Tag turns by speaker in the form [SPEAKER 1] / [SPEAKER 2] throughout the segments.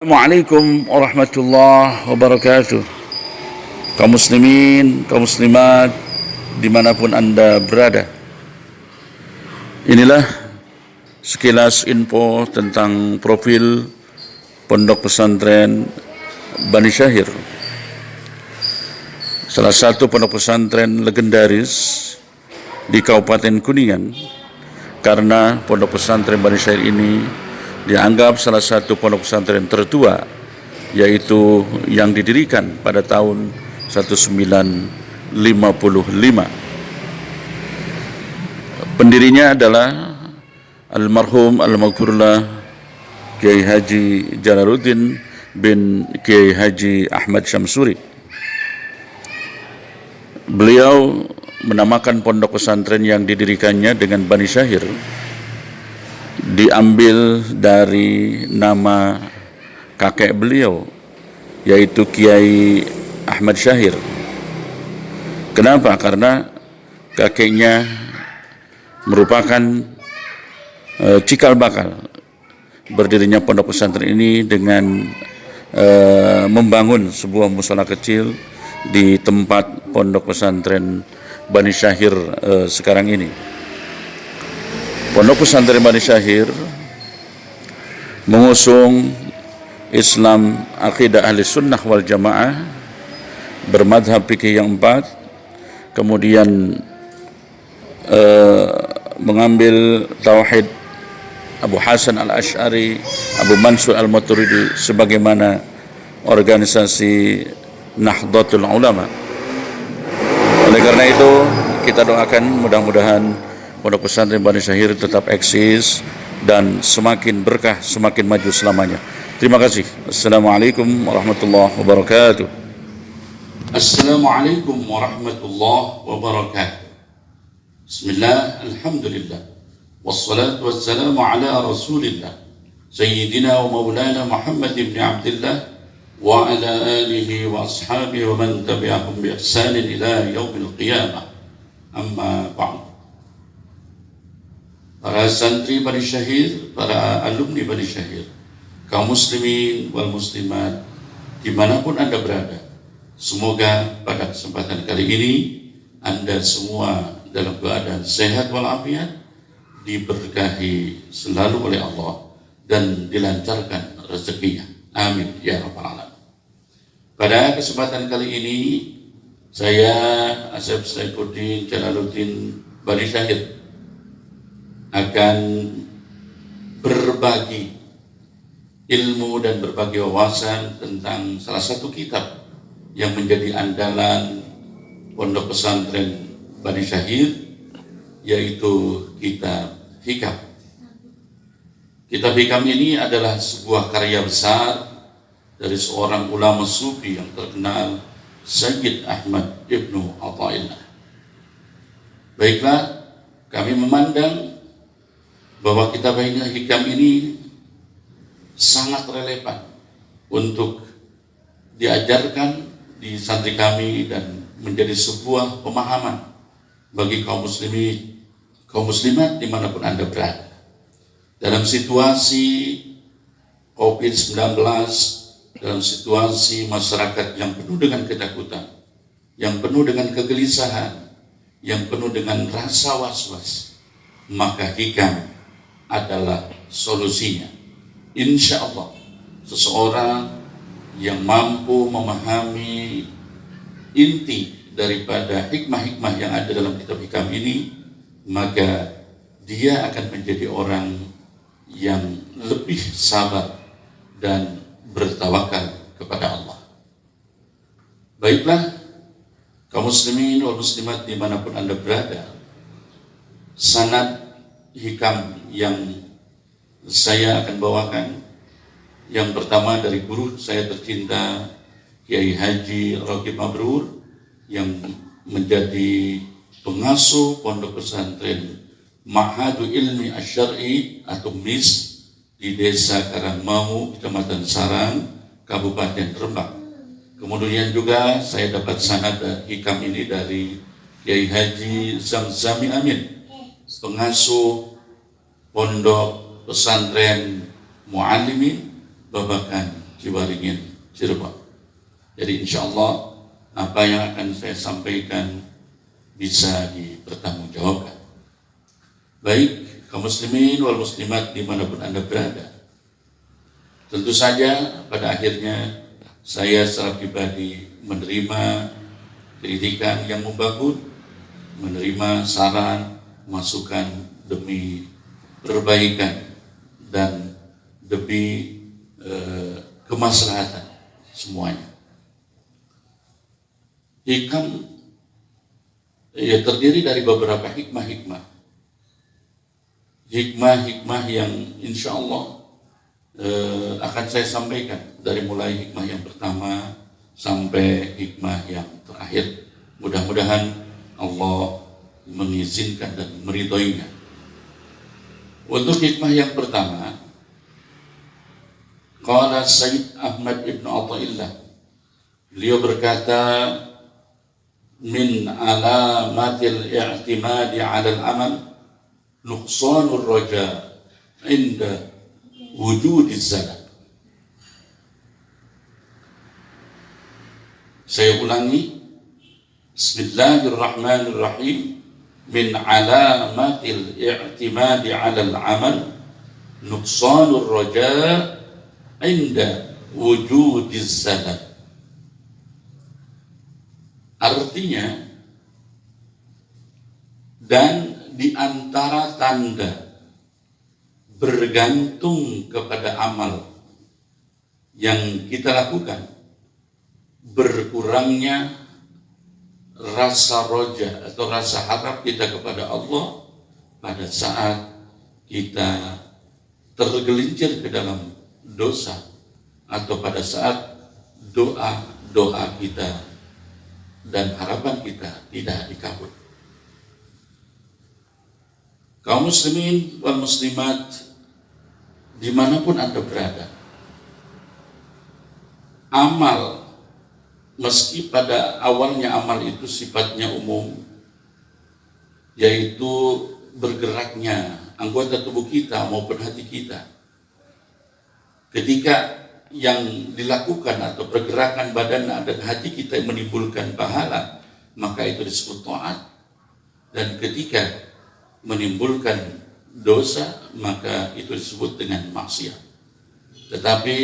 [SPEAKER 1] Assalamualaikum warahmatullahi wabarakatuh. Kaum muslimin, kaum muslimat dimanapun Anda berada, inilah sekilas info tentang profil Pondok Pesantren Bani Syahir, salah satu pondok pesantren legendaris di Kabupaten Kuningan, karena Pondok Pesantren Bani Syahir ini dianggap salah satu pondok pesantren tertua, yaitu yang didirikan pada tahun 1955. Pendirinya adalah almarhum al-maghfurlah Kiai Haji Jalaluddin bin Kiai Haji Ahmad Syamsuri. Beliau menamakan pondok pesantren yang didirikannya dengan Bani Syahir diambil dari nama kakek beliau, yaitu Kiai Ahmad Syahir. Kenapa? Karena kakeknya merupakan cikal bakal berdirinya pondok pesantren ini dengan membangun sebuah mushola kecil di tempat pondok pesantren Bani Syahir sekarang ini. Pondok pesantren Bani Syahir mengusung Islam akidah ahli sunnah wal jamaah, bermadhab fikih yang 4, kemudian mengambil tauhid Abu Hasan al-Ash'ari, Abu Mansur al-Maturidi sebagaimana organisasi Nahdlatul Ulama. Oleh karena itu kita doakan mudah-mudahan Pondok Pesantren Bani Syahir tetap eksis dan semakin berkah, semakin maju selamanya. Terima kasih. Assalamualaikum warahmatullahi wabarakatuh. Assalamualaikum warahmatullahi wabarakatuh. Bismillah, alhamdulillah, wassalatu wassalamu ala rasulillah, Sayyidina wa maulana Muhammad ibn Abdullah wa ala alihi wa ashabihi wa man tabi'ahum bi ihsanin ila yaumil qiyamah. Amma ba'd. Para santri Bani Syahir, para alumni Bani Syahir, kaum muslimin wal muslimat dimanapun Anda berada, semoga pada kesempatan kali ini Anda semua dalam keadaan sehat walafiat, diberkahi selalu oleh Allah dan dilancarkan rezekinya. Amin ya rabbal alamin. Pada kesempatan kali ini saya Asep Saifuddin Jalaluddin Bani Syahir akan berbagi ilmu dan berbagi wawasan tentang salah satu kitab yang menjadi andalan Pondok Pesantren Bani Syahir, yaitu kitab Hikam. Kitab Hikam ini adalah sebuah karya besar dari seorang ulama sufi yang terkenal, Sayyid Ahmad Ibnu Athaillah. Baiklah, kami memandang bahwa kitab Hikam ini sangat relevan untuk diajarkan di santri kami dan menjadi sebuah pemahaman bagi kaum muslimin, kaum muslimat dimanapun Anda berada. Dalam situasi COVID-19, dalam situasi masyarakat yang penuh dengan ketakutan, yang penuh dengan kegelisahan, yang penuh dengan rasa was-was, maka hikam adalah solusinya. Insya Allah, seseorang yang mampu memahami inti daripada hikmah-hikmah yang ada dalam kitab Hikam ini, maka dia akan menjadi orang yang lebih sabar dan bertawakal kepada Allah. Baiklah, kaum muslimin wal muslimat dimanapun Anda berada, sanad hikam yang saya akan bawakan, yang pertama dari guru saya tercinta Kiai Haji Raqib Mabrur, yang menjadi pengasuh Pondok Pesantren Ma'hadu Ilmi Asy-Syar'i atau MIS di Desa Karangmangu, Kecamatan Sarang, Kabupaten Rembang. Kemudian juga saya dapat sanad hikam ini dari Kiai Haji Zamzami Amin, pengasuh Pondok Pesantren Muallimin Babakan Ciwaringin, Cirebon. Jadi insya Allah apa yang akan saya sampaikan bisa dipertanggungjawabkan. Baik kaum muslimin wal muslimat dimanapun Anda berada. Tentu saja pada akhirnya saya secara pribadi menerima kritikan yang membangun, menerima saran, masukan demi perbaikan dan demi kemaslahatan semuanya. Hikam terdiri dari beberapa hikmah-hikmah yang insya Allah akan saya sampaikan dari mulai hikmah yang pertama sampai hikmah yang terakhir. Mudah-mudahan Allah mengizinkan dan meridhoinya. Untuk hikmah yang pertama, qala Sayyid Ahmad Ibn Athaillah, beliau berkata, min alamatil i'timadi 'ala al-amal nuqsanur raja 'inda wujudiz zalal. Saya ulangi, Bismillahirrahmanirrahim. Min alamatil i'timadi 'ala al-amal nuqsanur raja 'inda wujudiz zalal. Artinya, dan di antara tanda bergantung kepada amal yang kita lakukan, berkurangnya rasa roja atau rasa harap kita kepada Allah pada saat kita tergelincir ke dalam dosa atau pada saat doa-doa kita dan harapan kita tidak dikabul. Kaum muslimin wal muslimat dimanapun Anda berada, amal, meski pada awalnya amal itu sifatnya umum, yaitu bergeraknya anggota tubuh kita maupun hati kita, ketika yang dilakukan atau pergerakan badan dan hati kita menimbulkan pahala, maka itu disebut taat. Dan ketika menimbulkan dosa, maka itu disebut dengan maksiat. Tetapi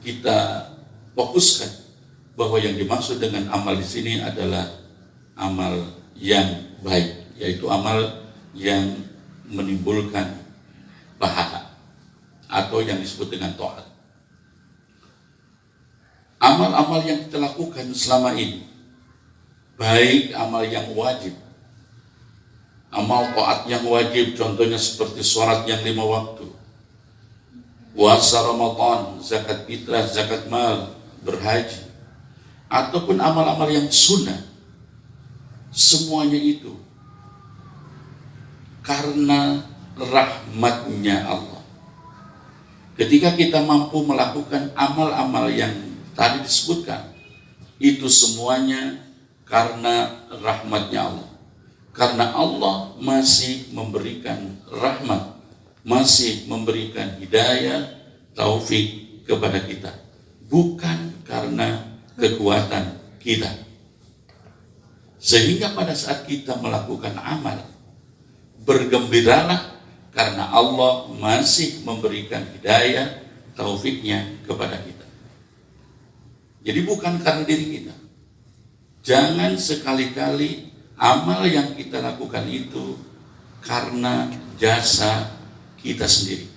[SPEAKER 1] kita fokuskan bahwa yang dimaksud dengan amal di sini adalah amal yang baik, yaitu amal yang menimbulkan pahala atau yang disebut dengan taat. Amal-amal yang kita lakukan selama ini, baik amal yang wajib, amal taat yang wajib, contohnya seperti sholat yang 5 waktu, puasa Ramadan, zakat fitrah, zakat mal, berhaji, ataupun amal-amal yang sunnah, semuanya itu karena rahmatnya Allah. Ketika kita mampu melakukan amal-amal yang tadi disebutkan, itu semuanya karena rahmatnya Allah. Karena Allah masih memberikan rahmat, masih memberikan hidayah, taufik kepada kita, bukan karena kekuatan kita. Sehingga pada saat kita melakukan amal, bergembiralah karena Allah masih memberikan hidayah, taufiknya kepada kita. Jadi bukan karena diri kita. Jangan sekali-kali amal yang kita lakukan itu karena jasa kita sendiri.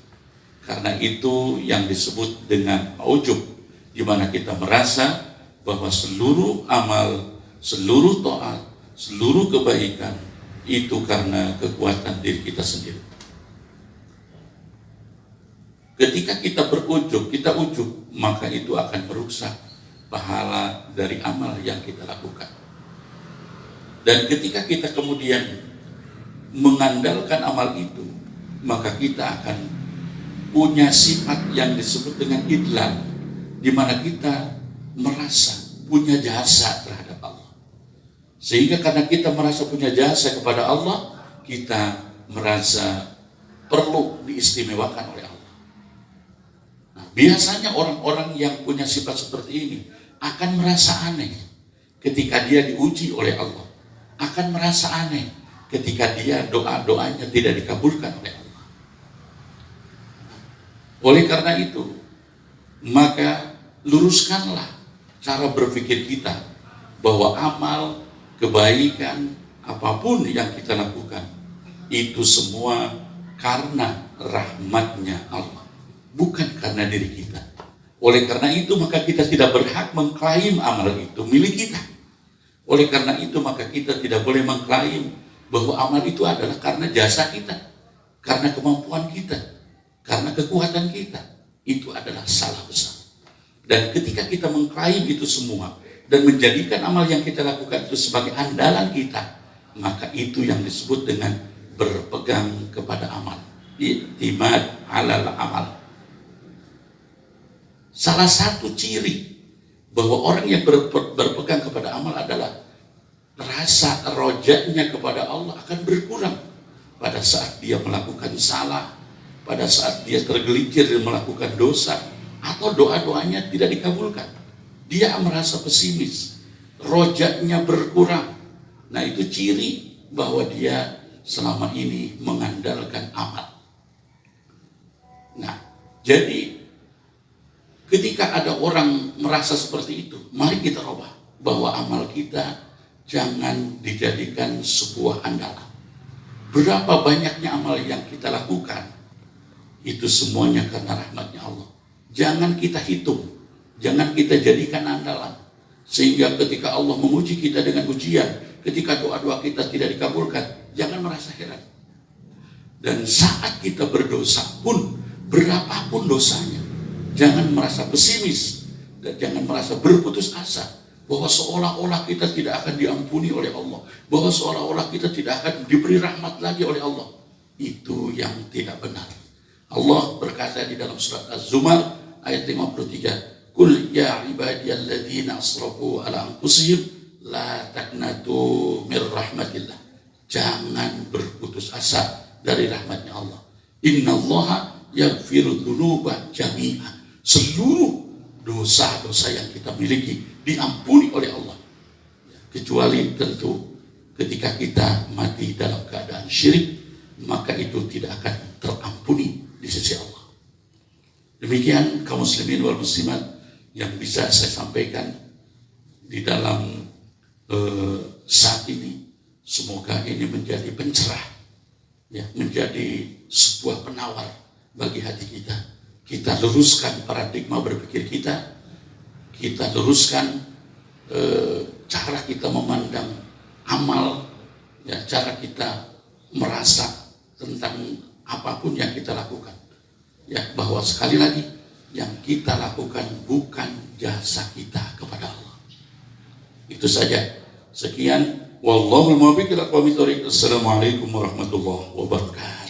[SPEAKER 1] Karena itu yang disebut dengan ujub, di mana kita merasa bahwa seluruh amal, seluruh taat, seluruh kebaikan itu karena kekuatan diri kita sendiri. Ketika kita berujub, kita ujub, maka itu akan merusak pahala dari amal yang kita lakukan. Dan ketika kita kemudian mengandalkan amal itu, maka kita akan punya sifat yang disebut dengan idlal, di mana kita merasa punya jasa terhadap Allah. Sehingga karena kita merasa punya jasa kepada Allah, kita merasa perlu diistimewakan oleh Allah. Nah, Biasanya orang-orang yang punya sifat seperti ini akan merasa aneh ketika dia diuji oleh Allah, akan merasa aneh ketika dia doa-doanya tidak dikabulkan oleh Allah. Oleh karena itu, maka luruskanlah cara berpikir kita bahwa amal, kebaikan, apapun yang kita lakukan, itu semua karena rahmatnya Allah, bukan karena diri kita. Oleh karena itu, maka kita tidak berhak mengklaim amal itu milik kita. Oleh karena itu, maka kita tidak boleh mengklaim bahwa amal itu adalah karena jasa kita, karena kemampuan kita, karena kekuatan kita. Itu adalah salah besar. Dan ketika kita mengklaim itu semua dan menjadikan amal yang kita lakukan itu sebagai andalan kita, maka itu yang disebut dengan berpegang kepada amal, i'timad alal amal. Salah satu ciri bahwa orang yang berpegang kepada amal adalah rasa rojaknya kepada Allah akan berkurang pada saat dia melakukan salah, pada saat dia tergelincir dan melakukan dosa, atau doa-doanya tidak dikabulkan. Dia merasa pesimis, rojaknya berkurang. Nah, itu ciri bahwa dia selama ini mengandalkan amal. Nah, jadi ketika ada orang merasa seperti itu, mari kita rubah bahwa amal kita jangan dijadikan sebuah andalan. Berapa banyaknya amal yang kita lakukan, itu semuanya karena rahmatnya Allah. Jangan kita hitung, jangan kita jadikan andalan. Sehingga ketika Allah menguji kita dengan ujian, ketika doa-doa kita tidak dikabulkan, jangan merasa heran. Dan saat kita berdosa pun, berapapun dosanya, jangan merasa pesimis dan jangan merasa berputus asa bahwa seolah-olah kita tidak akan diampuni oleh Allah, bahwa seolah-olah kita tidak akan diberi rahmat lagi oleh Allah. Itu yang tidak benar. Allah berkata di dalam surat Az-Zumar ayat 53, "Qul ya ibadiyalladzina asrafu ala anfusihim la taqnatu mir rahmatillah." Jangan berputus asa dari rahmatnya Allah. Innallaha yaghfiru dzunuba jami'an. Seluruh dosa-dosa yang kita miliki diampuni oleh Allah, kecuali tentu ketika kita mati dalam keadaan syirik, maka itu tidak akan terampuni di sisi Allah. Demikian kaum muslimin wal muslimat yang bisa saya sampaikan di dalam saat ini. Semoga ini menjadi pencerah, ya, menjadi sebuah penawar bagi hati kita. Kita luruskan paradigma berpikir kita, kita luruskan cara kita memandang amal, ya, cara kita merasa tentang apapun yang kita lakukan, ya, bahwa sekali lagi yang kita lakukan bukan jasa kita kepada Allah. Itu saja. Sekian. Wallahul muwaffiq ila aqwamit thoriq. Assalamualaikum warahmatullahi wabarakatuh.